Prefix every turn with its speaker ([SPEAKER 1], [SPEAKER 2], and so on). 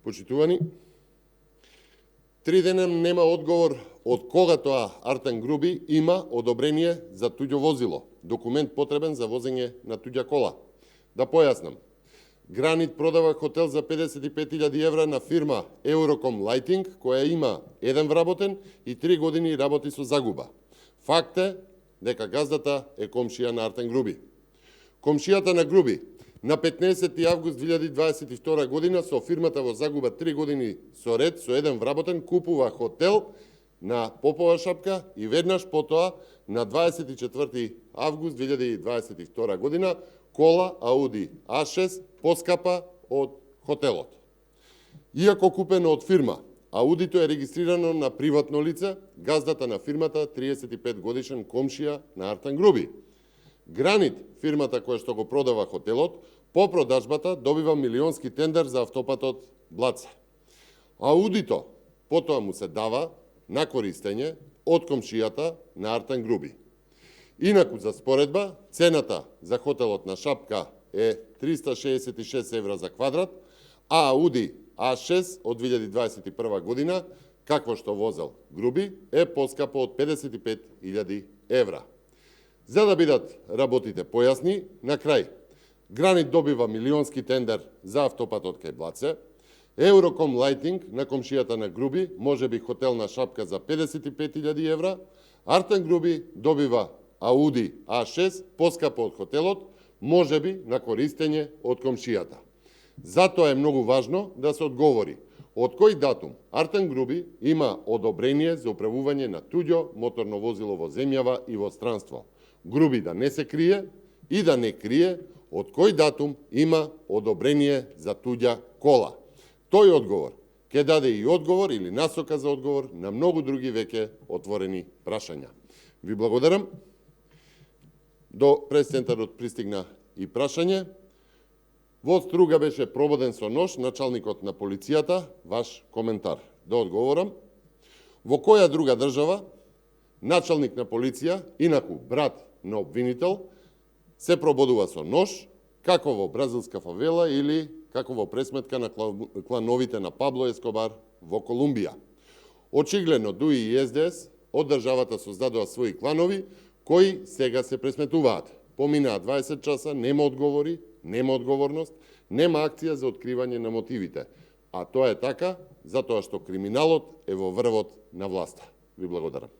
[SPEAKER 1] Почитувани, 3 дена нема одговор од кога тоа Артем Груби има одобрение за туѓо возило, документ потребен за возење на туѓа кола. Да појаснам, Гранит продава хотел за 55.000 евра на фирма Eurocom Lighting, која има еден вработен и 3 години работи со загуба. Факт е дека газдата е комшија на Артем Груби. Комшијата на Груби на 15. август 2022 година со фирмата во загуба 3 години со ред со еден вработен купува хотел на Попова шапка и веднаш потоа на 24. август 2022 година кола Ауди А6 поскапа од хотелот. Иако купено од фирма, Аудито е регистрирано на приватно лице, газдата на фирмата 35 годишен комшија на Артем Груби. Гранит, фирмата која што го продава хотелот, по продажбата добива милионски тендер за автопатот Блаце. Аудито потоа му се дава на користење од комшијата на Артем Груби. Инаку, за споредба, цената за хотелот на Шапка е 366 евра за квадрат, а Ауди А6 од 2021 година, какво што возел Груби, е поскапо од 55.000 евра. За да бидат работите појасни, на крај, Гранит добива милионски тендер за автопатот кај Блаце, Eurocom Lighting на комшијата на Груби, може би хотел на Шапка за 55.000 евра, Артем Груби добива Ауди А6 поскапо од хотелот, може би на користење од комшијата. Затоа е многу важно да се одговори од кој датум Артем Груби има одобрение за управување на туѓо моторно возило во земјава и во странство. Груби да не се крие и да не крие од кој датум има одобрение за туѓа кола. Тој одговор ќе даде и одговор или насока за одговор на многу други веќе отворени прашања. Ви благодарам. До прес-центарот пристигна и прашање. Во Струга беше прободен со нож началникот на полицијата. Ваш коментар. Да одговорам. Во која друга држава началник на полиција, инаку брат на обвинител, се прободува со нож, како во бразилска фавела или како во пресметка на клановите на Пабло Ескобар во Колумбија. Очигледно ДУИ и СДС од државата создадоа своји кланови, кои сега се пресметуваат. Поминаа 20 часа, нема одговори, нема одговорност, нема акција за откривање на мотивите. А тоа е така, затоа што криминалот е во врвот на власта. Ви благодарам.